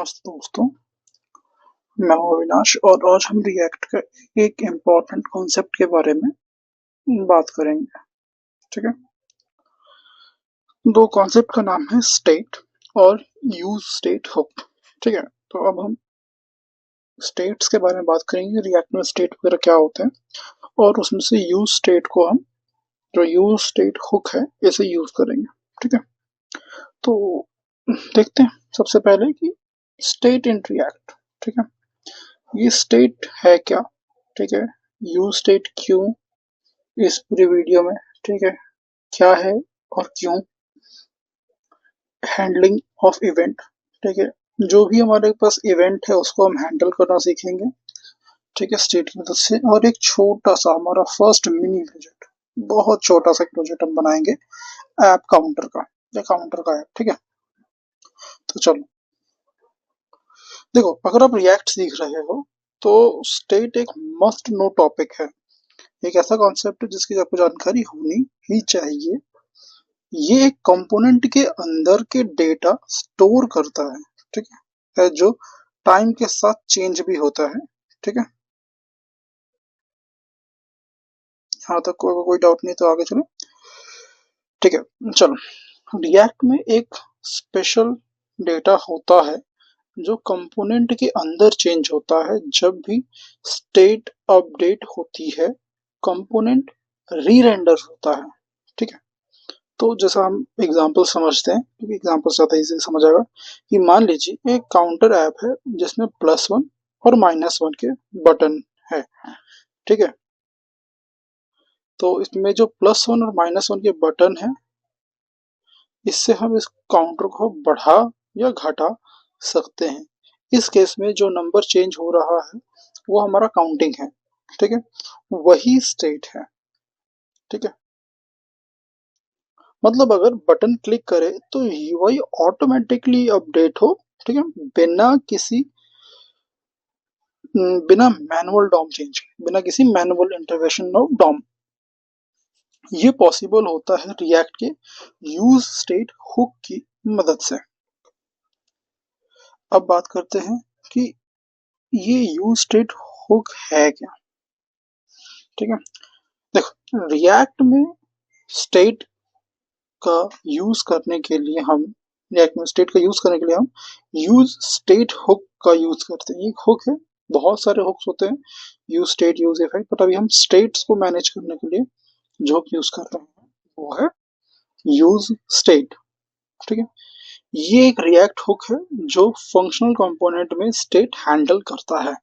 नमस्ते दोस्तों, मैं हूं अविनाश और आज हम रिएक्ट का एक इम्पोर्टेंट कॉन्सेप्ट के बारे में बात करेंगे। ठीक है, दो कॉन्सेप्ट का नाम है स्टेट और यूज स्टेट हुक। ठीक है, तो अब हम स्टेट्स के बारे में बात करेंगे, रिएक्ट में स्टेट वगैरह क्या होते हैं और उसमें से यूज स्टेट को हम जो यूज स्टेट हुक है इसे यूज करेंगे। ठीक है, तो देखते हैं सबसे पहले कि स्टेट इन रिएक्ट। ठीक है, ये स्टेट है क्या। ठीक है, यूज स्टेट क्यों इस पूरी वीडियो में। ठीक है, क्या है और क्यों, हैंडलिंग ऑफ इवेंट। ठीक है, जो भी हमारे पास इवेंट है उसको हम हैंडल करना सीखेंगे। ठीक है, स्टेट की मदद से। और एक छोटा सा हमारा फर्स्ट मिनी प्रोजेक्ट, बहुत छोटा सा प्रोजेक्ट हम बनाएंगे ऐप काउंटर का या काउंटर का ऐप। ठीक है, तो चलो देखो, अगर आप रिएक्ट सीख रहे हो तो स्टेट एक मस्ट नो टॉपिक है, एक ऐसा कॉन्सेप्ट है जिसकी आपको जानकारी होनी ही चाहिए। ये एक कंपोनेंट के अंदर के डेटा स्टोर करता है। ठीक है, जो टाइम के साथ चेंज भी होता है। ठीक है, यहाँ तक कोई डाउट नहीं तो आगे चलो। ठीक है, चलो, रिएक्ट में एक स्पेशल डेटा होता है जो कंपोनेंट के अंदर चेंज होता है जब भी स्टेट अपडेट होती है, कंपोनेंट री रेंडर होता है। ठीक है, तो जैसा हम एग्जांपल समझते हैं क्योंकि एग्जांपल ज्यादा इजी समझ आएगा कि मान लीजिए एक काउंटर ऐप है जिसमें +1 और -1 के बटन है। ठीक है, तो इसमें जो +1 और -1 के बटन है इससे हम इस काउंटर को बढ़ा या घटा सकते हैं। इस केस में जो नंबर चेंज हो रहा है वो हमारा काउंटिंग है। ठीक है, वही स्टेट है। ठीक है, मतलब अगर बटन क्लिक करे तो यूआई ऑटोमेटिकली अपडेट हो। ठीक है, बिना मैनुअल डॉम चेंज, बिना किसी मैनुअल इंटरवेंशन ऑफ डॉम। ये पॉसिबल होता है रिएक्ट के यूज स्टेट हुक की मदद से। अब बात करते हैं कि ये यूज स्टेट हुक है क्या। ठीक है, देखो, रिएक्ट में स्टेट का यूज करने के लिए हम रिएक्ट में स्टेट का यूज करने के लिए हम यूज स्टेट हुक का यूज करते हैं। एक हुक है, बहुत सारे हुक्स होते हैं, use state, use effect, but अभी हम स्टेट्स को मैनेज करने के लिए जो यूज कर रहे हैं वो है यूज स्टेट। ठीक है, ये एक रिएक्ट हुक है जो फंक्शनल कंपोनेंट में स्टेट हैंडल करता है।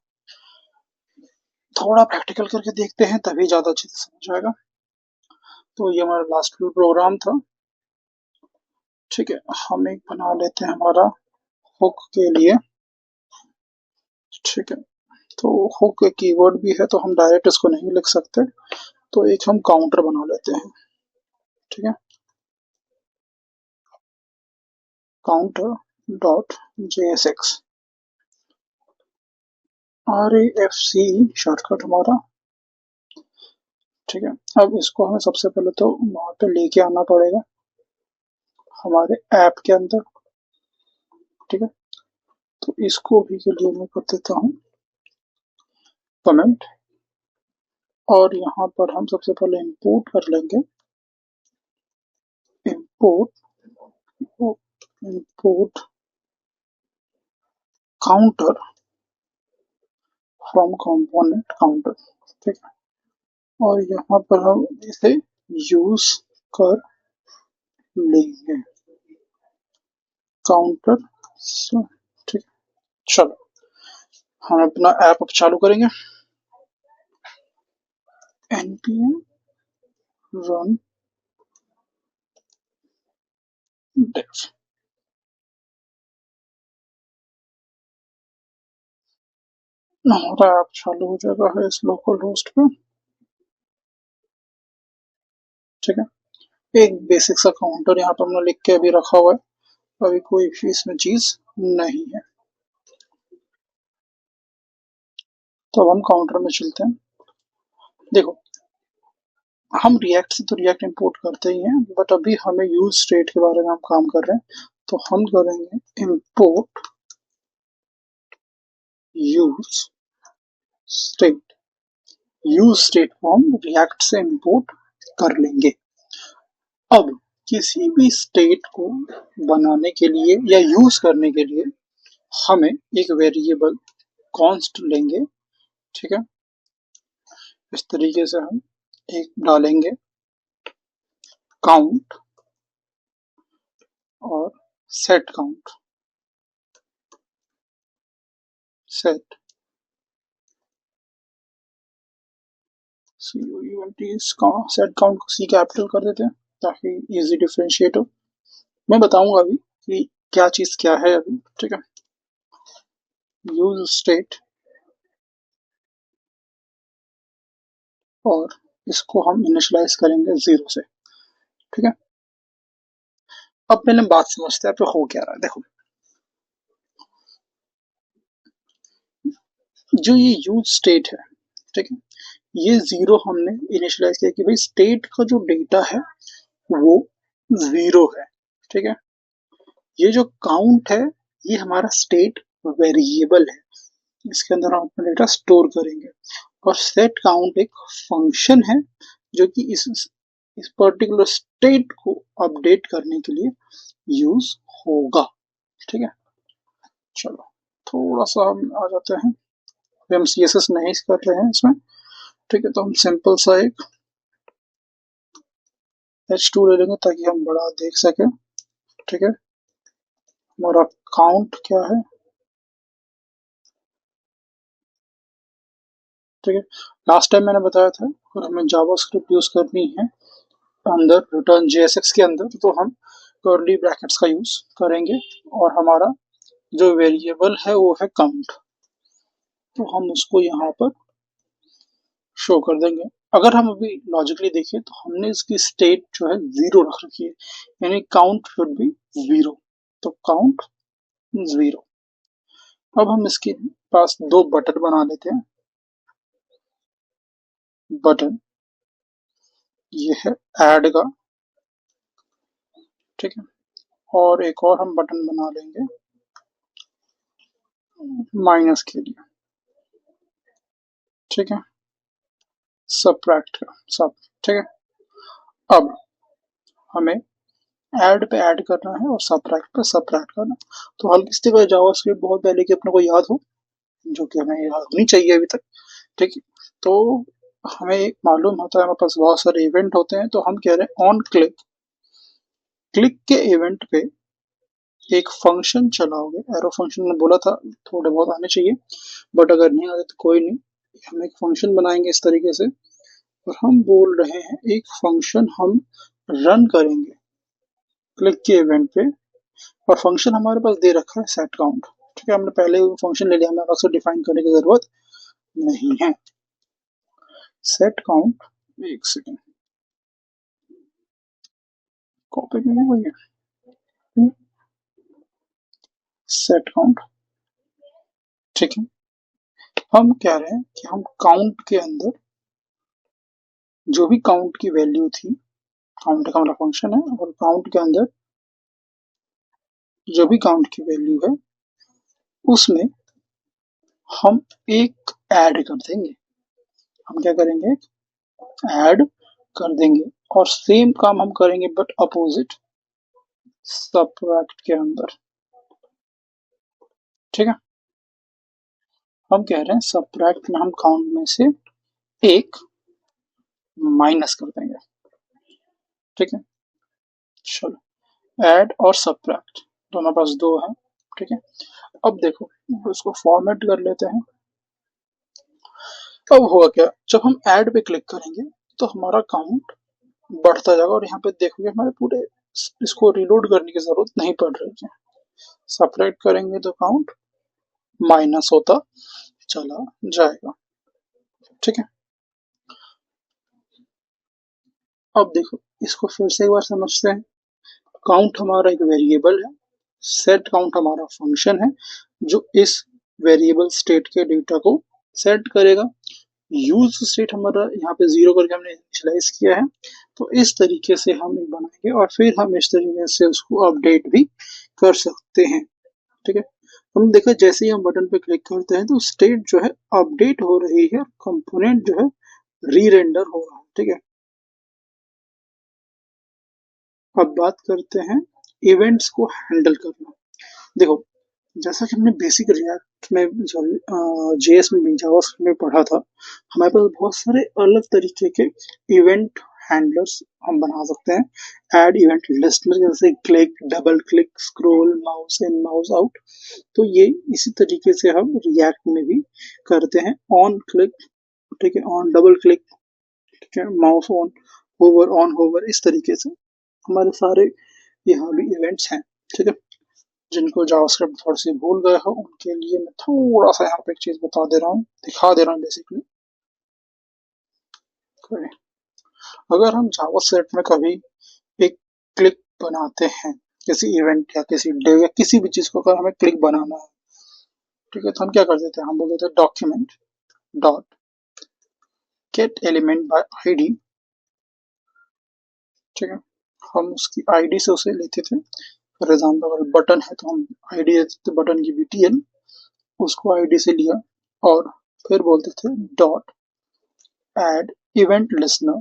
थोड़ा प्रैक्टिकल करके देखते हैं तभी ज्यादा अच्छे से समझ आएगा। तो ये हमारा लास्ट प्रोग्राम था। ठीक है, हम एक बना लेते हैं हमारा हुक के लिए। ठीक है, तो हुक एक कीवर्ड भी है तो हम डायरेक्ट इसको नहीं लिख सकते, तो एक हम काउंटर बना लेते हैं। ठीक है, counter dot JSX, RAFC shortcut हमारा। ठीक है, अब इसको हमें सबसे पहले तो वहां पे लेके आना पड़ेगा हमारे ऐप के अंदर। ठीक है, तो इसको भी के लिए मैं कर देता हूँ कमेंट, और यहाँ पर हम सबसे पहले इंपोर्ट कर लेंगे, import import counter from component counter. ठीक है, और यहाँ पर हम इसे यूज कर लेंगे काउंटर। ठीक है, चलो हम अपना ऐप अब चालू करेंगे। npm run dev। हमारा ऐप चालू हो जाएगा है इस लोकल होस्ट पे। ठीक है, एक बेसिक सा काउंटर यहाँ पर हमने लिख के अभी रखा हुआ है, अभी कोई भी इसमें चीज नहीं है। तो अब हम काउंटर में चलते हैं। देखो, हम रिएक्ट से तो रिएक्ट इंपोर्ट करते ही हैं, बट अभी हमें यूज स्टेट के बारे में हम काम कर रहे हैं, तो हम करेंगे import use state, use state को हम रिएक्ट से इंपोर्ट कर लेंगे। अब किसी भी स्टेट को बनाने के लिए या यूज करने के लिए हमें एक वेरिएबल कॉन्स्ट लेंगे, ठीक है। इस तरीके से हम एक डालेंगे काउंट और set count, set set count को सी कैपिटल कर देते हैं ताकि इजी डिफरेंशिएट हो। मैं बताऊंगा अभी कि क्या चीज क्या है अभी, ठीक है। यूज स्टेट और इसको हम इनिशियलाइज करेंगे 0 से, ठीक है। अब पहले बात समझते हैं हो क्या रहा है। देखो, जो ये यूज स्टेट है, ठीक है, ये 0 हमने इनिशियलाइज किया कि भाई स्टेट का जो डेटा है वो 0 है, ठीक है। ये जो काउंट है ये हमारा स्टेट वेरिएबल है, इसके अंदर हम अपना डेटा स्टोर करेंगे। और सेट काउंट एक फंक्शन है जो कि इस पर्टिकुलर स्टेट को अपडेट करने के लिए यूज होगा, ठीक है। चलो थोड़ा सा हम आ जाते हैं, हम CSS नहीं कर रहे हैं इसमें, ठीक है। तो हम सिंपल सा एक H2 ले लेंगे ताकि हम बड़ा देख सकें, ठीक है। हमारा काउंट क्या है, ठीक है। लास्ट टाइम मैंने बताया था अगर हमें जावास्क्रिप्ट यूज करनी है अंदर रिटर्न JSX के अंदर तो हम कर्ली ब्रैकेट्स का यूज करेंगे और हमारा जो वेरिएबल है वो है काउंट, तो हम उसको यहाँ पर शो कर देंगे। अगर हम अभी लॉजिकली देखें तो हमने इसकी स्टेट जो है 0 रख रखी है, यानी काउंट शुड बी 0, तो काउंट 0। अब हम इसके पास दो बटन बना लेते हैं। बटन ये है ऐड का, ठीक है। और एक और हम बटन बना लेंगे माइनस के लिए, ठीक है, सबट्रैक्ट का सब, ठीक है। अब हमें ऐड पे ऐड करना है और सबट्रैक्ट पे सबट्रैक्ट करना है। तो हल्की सी कोई जावास्क्रिप्ट बहुत पहले की अपने को याद हो, जो कि हमें याद होनी चाहिए अभी तक, ठीक है। तो हमें मालूम होता है हमारे पास बहुत सारे इवेंट होते हैं, तो हम कह रहे हैं ऑन क्लिक, क्लिक के इवेंट पे एक फंक्शन चलाओगे। एरो फंक्शन में बोला था थोड़े बहुत आने चाहिए, बट अगर नहीं आते तो कोई नहीं, हम एक फंक्शन बनाएंगे इस तरीके से और हम बोल रहे हैं एक फंक्शन हम रन करेंगे क्लिक के इवेंट पे, और फंक्शन हमारे पास दे रखा है सेट काउंट, ठीक है। हमने पहले फंक्शन ले लिया, हमें अलग से डिफाइन करने की जरूरत नहीं है। सेट काउंट, एक सेकेंड, कॉपी नहीं हुई है, सेट काउंट, ठीक है। हम कह रहे हैं कि हम काउंट के अंदर जो भी काउंट की वैल्यू थी, काउंट का हमारा फंक्शन है, और काउंट के अंदर जो भी काउंट की वैल्यू है उसमें हम एक ऐड कर देंगे। हम क्या करेंगे, ऐड कर देंगे, और सेम काम हम करेंगे बट अपोजिट सबट्रैक्ट के अंदर, ठीक है। हम कह रहे हैं सबट्रैक्ट में हम काउंट में से एक माइनस कर देंगे, ठीक है। चलो ऐड और सबट्रैक्ट दोनों पास दो है, ठीक है। अब देखो इसको फॉर्मेट कर लेते हैं। अब हुआ क्या, जब हम ऐड पे क्लिक करेंगे तो हमारा काउंट बढ़ता जाएगा, और यहाँ पे देखोगे हमारे पूरे इसको रिलोड करने की जरूरत नहीं पड़ रही है। सेपरेट करेंगे तो काउंट माइनस होता चला जाएगा, ठीक है। अब देखो इसको फिर से एक बार समझते हैं। काउंट हमारा एक वेरिएबल है, सेट काउंट हमारा फंक्शन है जो इस वेरिएबल स्टेट के डेटा को सेट करेगा। यूज स्टेट हमारा यहाँ पे 0 करके हमने इनिशियलाइज किया है, तो इस तरीके से हम बनाएंगे और फिर हम इस तरीके से उसको अपडेट भी कर सकते हैं, ठीक है। हम देखा जैसे ही हम बटन पे क्लिक करते हैं तो स्टेट जो है अपडेट हो रही है, कंपोनेंट जो है री रेंडर हो रहा है। ठीक है, अब बात करते हैं इवेंट्स को हैंडल करना। देखो, जैसा कि हमने बेसिक रिएक्ट में जेएस में भी जावास्क्रिप्ट में पढ़ा था, हमारे पास बहुत सारे अलग तरीके के इवेंट हैंडलर्स हम बना सकते हैं। ऐड इवेंट लिस्ट में जैसे click, double click, scroll, mouse in, mouse out. तो ये इसी तरीके से हम रिएक्ट में भी करते हैं। ऑन क्लिक, ठीक है, ऑन डबल क्लिक, ठीक है, mouse on, hover on, hover, इस तरीके से हमारे सारे यहाँ भी इवेंट्स हैं। ठीक है, जिनको जावास्क्रिप्ट थोड़ी सी भूल गए हो उनके लिए मैं थोड़ा सा यहाँ पे एक चीज बता दे रहा हूँ, दिखा दे रहा हूँ बेसिकली। अगर हम जावास्क्रिप्ट में कभी एक क्लिक बनाते हैं, किसी इवेंट या किसी डे या किसी भी चीज को अगर हमें क्लिक बनाना है, ठीक है, तो हम क्या कर देते हैं, हम बोल देते हैं document dot gate element by ID. ठीक है, हम उसकी आईडी से उसे लेते थे। फॉर एग्जाम्पल अगर बटन है तो हम आईडी देते थे बटन की बीटीएल, उसको आईडी से लिया और फिर बोलते थे डॉट ऐड इवेंट लिसनर।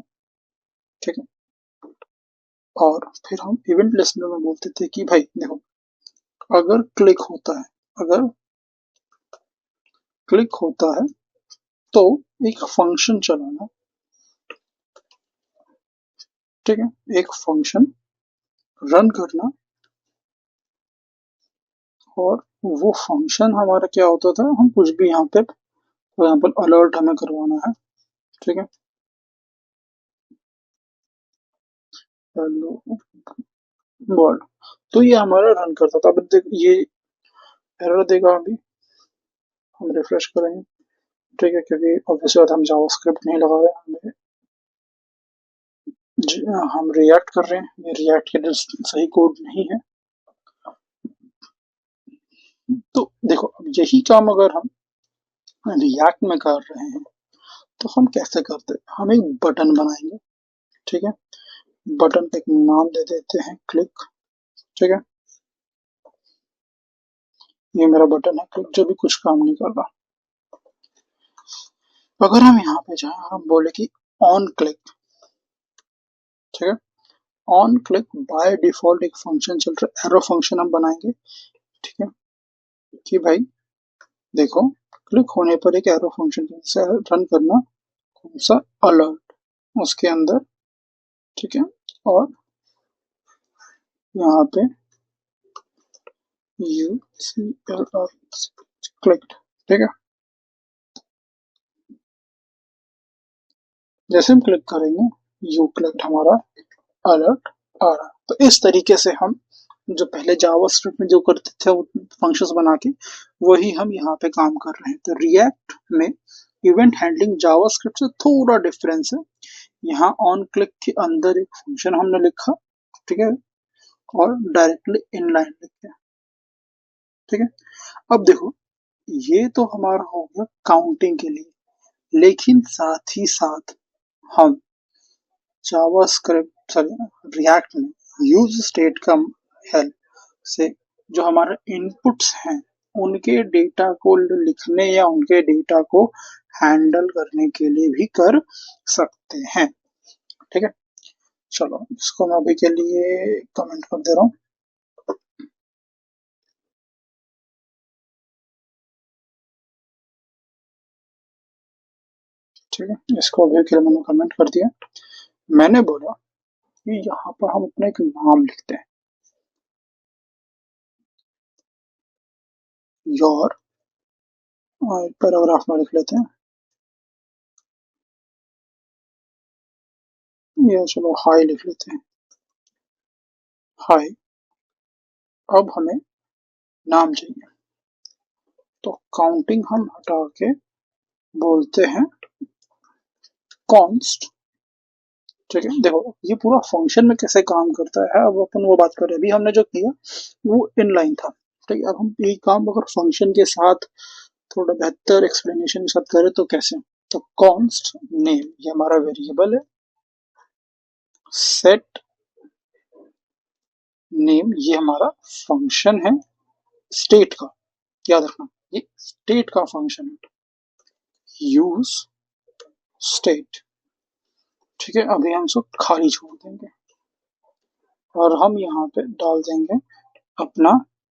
ठीक है, और फिर हम इवेंट लिसनर में बोलते थे कि भाई देखो, अगर क्लिक होता है, अगर क्लिक होता है तो एक फंक्शन चलाना। ठीक है, एक फंक्शन रन करना, और वो फंक्शन हमारा क्या होता था, हम कुछ भी यहाँ पे फॉर एग्जाम्पल अलर्ट हमें करवाना है। ठीक है, हेलो वर्ल्ड, तो ये हमारा रन करता था। अब देख ये एरर देगा, अभी हम रिफ्रेश करेंगे। ठीक है, क्योंकि ऑब्वियसली बात हम जावास्क्रिप्ट नहीं लगा रहे हैं, हम रिएक्ट कर रहे हैं, ये रिएक्ट के लिए सही कोड नहीं है। तो देखो, अब यही काम अगर हम रिएक्ट में कर रहे हैं तो हम कैसे करते हैं, हम एक बटन बनाएंगे। ठीक है, बटन पे एक नाम दे देते हैं क्लिक। ठीक है, ये मेरा बटन है क्लिक, जो भी कुछ काम नहीं कर रहा। अगर हम यहाँ पे जाए, हम बोले कि ऑन क्लिक। ठीक है, ऑन क्लिक बाय डिफॉल्ट एक फंक्शन चल रहा है, एरो फंक्शन हम बनाएंगे। ठीक है, कि भाई देखो, क्लिक होने पर एक एरो फंक्शन से रन करना, कौन सा, अलर्ट, उसके अंदर। ठीक है, और यहाँ पे you see L I clicked. ठीक है, जैसे हम क्लिक करेंगे यू क्लिक्ड, हमारा अलर्ट आ रहा है। तो इस तरीके से हम जो पहले जावास्क्रिप्ट में जो करते थे वो फंक्शंस बना के, वही हम यहाँ पे काम कर रहे हैं। तो रिएक्ट में इवेंट हैंडलिंग जावास्क्रिप्ट से थोड़ा डिफरेंस है। यहाँ ऑन क्लिक के अंदर एक फंक्शन हमने लिखा, ठीक है, और डायरेक्टली इनलाइन लिख दिया। ठीक है, अब देखो, ये तो हमारा हो गया काउंटिंग के लिए, लेकिन साथ ही साथ हम जावास्क्रिप्ट सॉरी रिएक्ट में यूज स्टेट का हेल्प से जो हमारे इनपुट्स हैं उनके डेटा को लिखने या उनके डेटा को हैंडल करने के लिए भी कर सकते हैं। ठीक है, चलो इसको मैं अभी के लिए कमेंट कर दे रहा हूँ। ठीक है, इसको अभी के लिए मैंने कमेंट कर दिया। मैंने बोला कि यहाँ पर हम अपना एक नाम लिखते हैं, योर, पैराग्राफ में लिख लेते हैं, या चलो हाई लिख लेते हैं, हाई। अब हमें नाम चाहिए, तो काउंटिंग हम हटा के बोलते हैं कॉन्स्ट। ठीक है, देखो ये पूरा फंक्शन में कैसे काम करता है, अब अपन वो बात कर रहे हैं। अभी हमने जो किया वो इनलाइन था। ठीक है, अब हम यही काम अगर फंक्शन के साथ थोड़ा बेहतर एक्सप्लेनेशन के साथ करें तो कैसे, तो कॉन्स्ट नेम ये हमारा वेरिएबल है, सेट नेम ये हमारा फंक्शन है स्टेट का। याद रखना ये स्टेट का फंक्शन है, यूज स्टेट। ठीक है, अभी हम सब खाली छोड़ देंगे और हम यहाँ पे डाल देंगे अपना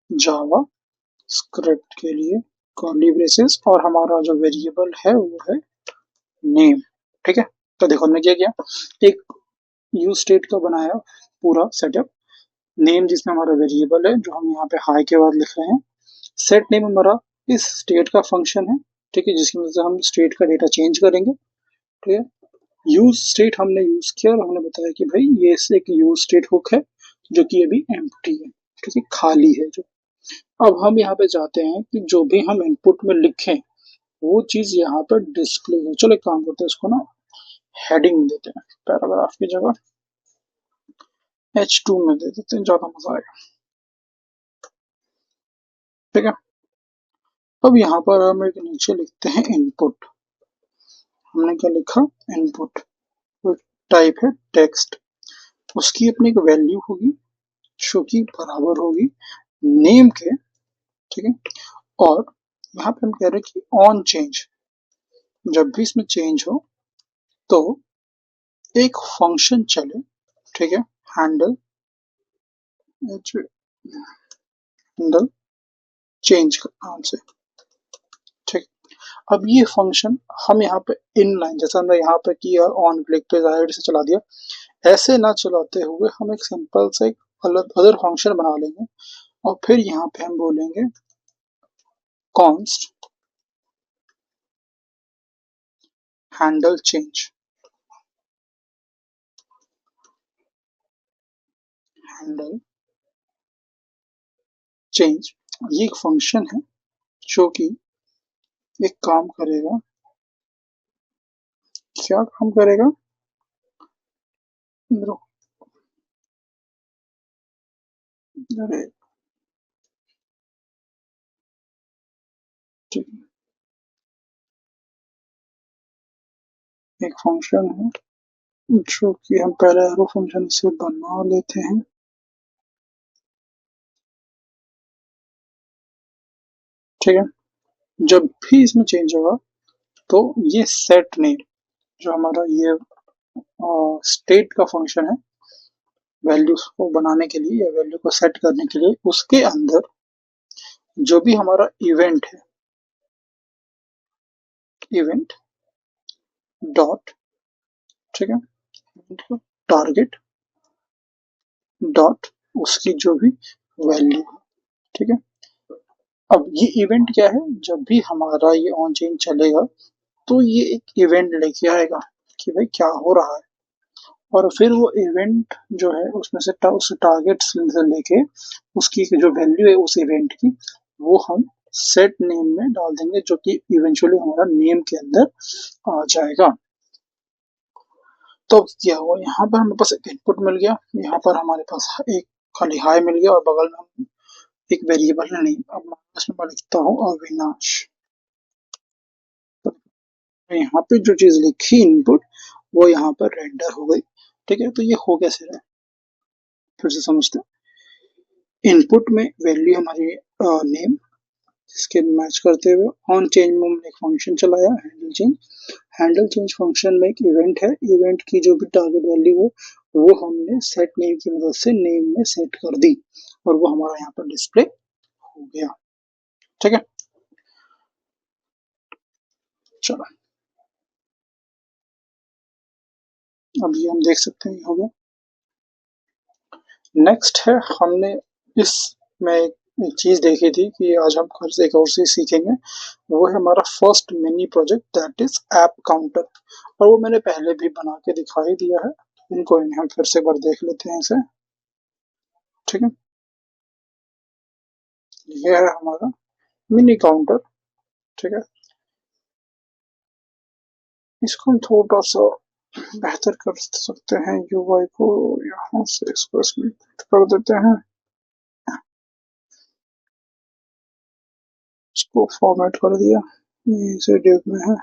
जावा स्क्रिप्ट के लिए कर्ली ब्रेसेस, और हमारा जो वेरिएबल है वो है नेम। ठीक है, तो देखो हमने क्या किया, एक यूज स्टेट का बनाया पूरा सेटअप, नेम जिसमें हमारा वेरिएबल है जो हम यहाँ पे हाई के बाद लिख रहे हैं, सेट नेम हमारा इस स्टेट का फंक्शन है। ठीक है, जिसकी वजह से हम स्टेट का डेटा चेंज करेंगे। ठीक है, यूज स्टेट हमने यूज किया और हमने बताया कि भाई ये एक यूज स्टेट हुक है जो कि अभी एम्प्टी है, ठीक है, खाली है जो। अब हम यहाँ पे चाहते हैं कि जो भी हम इनपुट में लिखें वो चीज यहाँ पर डिस्प्ले हो। चलो एक काम करते हैं, इसको ना हेडिंग देते हैं, पैराग्राफ की जगह H2 में दे देते हैं, ज्यादा मजा आएगा। ठीक है, अब यहाँ पर हम एक नीचे लिखते हैं इनपुट। हमने क्या लिखा, इनपुट, टाइप है टेक्स्ट, उसकी अपनी एक वैल्यू होगी जो कि बराबर होगी नेम के। ठीक है, और यहाँ पे हम कह रहे हैं कि ऑन चेंज, जब भी इसमें चेंज हो तो एक फंक्शन चले। ठीक है, हैंडल हैंडल चेंज के नाम से। ठीक, अब ये फंक्शन हम यहाँ पे इन लाइन, जैसा हमने यहाँ पे किया ऑन क्लिक पे जाहिर से चला दिया, ऐसे ना चलाते हुए हम एक सिंपल से एक अलग अदर फंक्शन बना लेंगे और फिर यहाँ पे हम बोलेंगे const handle change. Handle change ये एक फंक्शन है जो कि एक काम करेगा। क्या काम करेगा, अरे ठीक, एक फंक्शन है जो कि हम पहले एरो फंक्शन से बना लेते हैं। ठीक है, जब भी इसमें चेंज होगा तो ये सेट नेम जो हमारा ये स्टेट का फंक्शन है, वैल्यूज को बनाने के लिए या वैल्यू को सेट करने के लिए, उसके अंदर जो भी हमारा इवेंट है, इवेंट डॉट, ठीक है, टारगेट डॉट, उसकी जो भी वैल्यू है। ठीक है, अब ये इवेंट क्या है, जब भी हमारा ये ऑन चेंज चलेगा तो ये एक इवेंट लेके आएगा कि भाई क्या हो रहा है, और फिर वो इवेंट जो है उसमें से उस टारगेट से लेके उसकी जो वैल्यू है उस इवेंट की, वो हम सेट नेम में डाल देंगे जो कि इवेंचुअली हमारा नेम के अंदर आ जाएगा। तो क्या हुआ, यहाँ पर हमारे पास एक इनपुट मिल गया, यहाँ पर हमारे पास एक खाली हाई मिल गया और बगल में एक वेरिएबल है नहीं। अब मैं इसमें मैं लिखता हूँ अविनाश। तो यहाँ पे जो चीज लिखी इनपुट वो यहाँ पर रेंडर हो गई। ठीक है, तो ये हो कैसे रहा है, फिर से समझते हैं। इनपुट में वैल्यू हमारी नेम, इसके मैच करते हुए ऑन चेंज में हमने एक फंक्शन चलाया handle change. Handle change function में एक इवेंट है, इवेंट की जो भी टारगेट वैल्यू है वो हमने सेट नेम की मदद से नेम में सेट कर दी और वो हमारा यहाँ पर डिस्प्ले हो गया। ठीक है, चलो अब ये हम देख सकते हैं, ये हो गया। नेक्स्ट है, हमने इसमें एक चीज देखी थी कि आज हम घर से एक और चीज सीखेंगे, वो है हमारा first mini project that is app counter. और वो मैंने पहले भी बना के दिखाई दिया है, इनको हम फिर से एक बार देख लेते हैं इसे। ठीक है, ये है हमारा मिनी काउंटर। ठीक है, इसको हम थोड़ा सा बेहतर कर सकते हैं, यूआई को यहाँ से इसको इसमें कर देते हैं, इसको फॉर्मेट कर दिया, ये इसे डिव में है,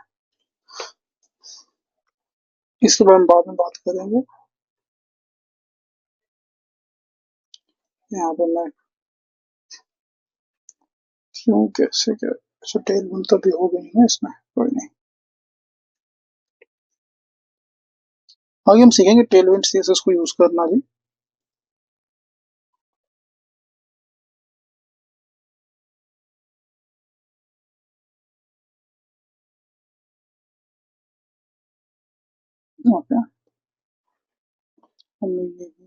इसके बारे में बाद में बात करेंगे। यहाँ पे मैं क्यों, कैसे, क्या? अच्छा, टेलविंड तो भी हो गई है इसमें, कोई नहीं। आगे हम सीखेंगे टेलविंड सीएसएस को यूज करना भी। ओके, हमें ये भी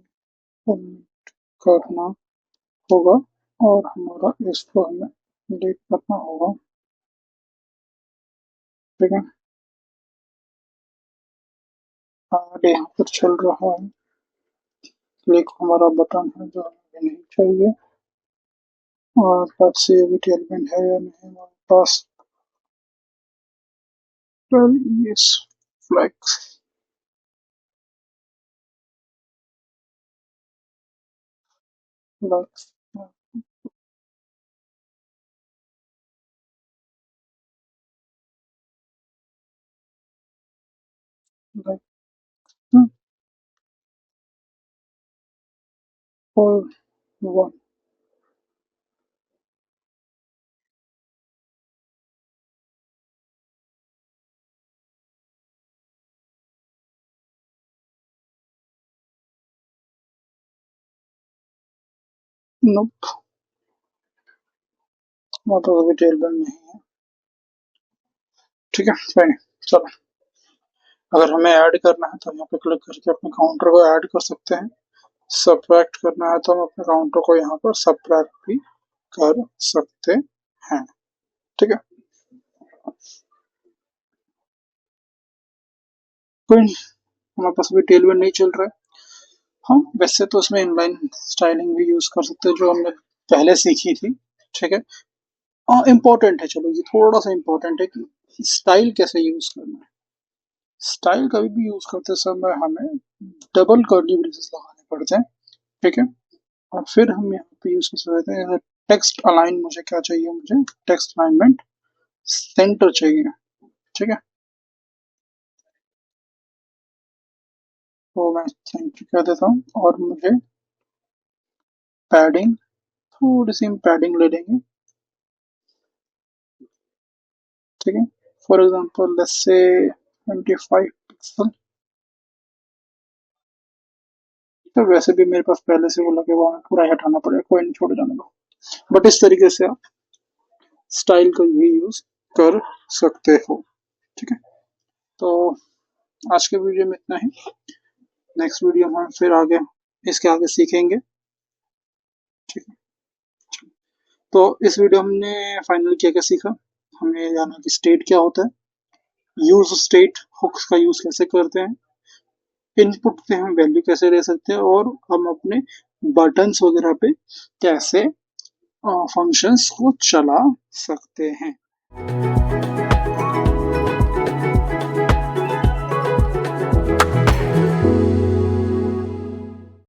सबमिट करना होगा और हमारा इसको हमें डिलीट करना होगा। ठीक है, और यहाँ पर चल रहा है क्लिक हमारा बटन है जो हमें नहीं चाहिए। और लेट्स सी अभी टेलविंड है या नहीं हमारे पास। Well yes, flags flags like और वन। नोप, हमारे पास अभी टेलविंड नहीं है। ठीक है, कोई नहीं, चलो। अगर हमें ऐड करना है तो यहाँ पे क्लिक करके अपने काउंटर को ऐड कर सकते हैं। सब्ट्रैक्ट करना है तो हम अपने काउंटर को यहाँ पर सब्ट्रैक्ट भी कर सकते हैं। ठीक है, कोई नहीं, हमारे पास अभी टेलविंड नहीं चल रहा है। हम वैसे तो उसमें इनलाइन स्टाइलिंग भी यूज कर सकते हैं जो हमने पहले सीखी थी। ठीक है, हाँ इम्पोर्टेंट है, चलो ये थोड़ा सा इम्पोर्टेंट है कि स्टाइल कैसे यूज करना है। स्टाइल कभी भी यूज करते समय हमें डबल कर्ली ब्रेसेस लगाने पड़ते हैं। ठीक है, और फिर हम यहाँ पे यूज कर सकते हैं टेक्स्ट अलाइन। मुझे क्या चाहिए, मुझे टेक्स्ट अलाइनमेंट सेंटर चाहिए। ठीक है, तो मैं सेंटर कर देता हूँ और मुझे पैडिंग, थोड़ी सी हम पैडिंग ले लेंगे। ठीक है, for example let's say 25 pixel. तो वैसे भी मेरे पास पहले से वो लगे हुआ है, पूरा ही हटाना पड़ेगा, कोई नहीं, छोड़ जाने दो। बट इस तरीके से आप स्टाइल का भी यूज कर सकते हो। ठीक है, तो आज के वीडियो में इतना ही। नेक्स्ट वीडियो में हम फिर आगे इसके आगे सीखेंगे। ठीक है, तो इस वीडियो हमने फाइनल क्या क्या सीखा। हमें जाना कि स्टेट क्या होता है, यूज स्टेट, हुक्स का यूज कैसे करते हैं, इनपुट से हम वैल्यू कैसे ले सकते हैं, और हम अपने बटन्स वगैरह पे कैसे फंक्शंस को चला सकते हैं।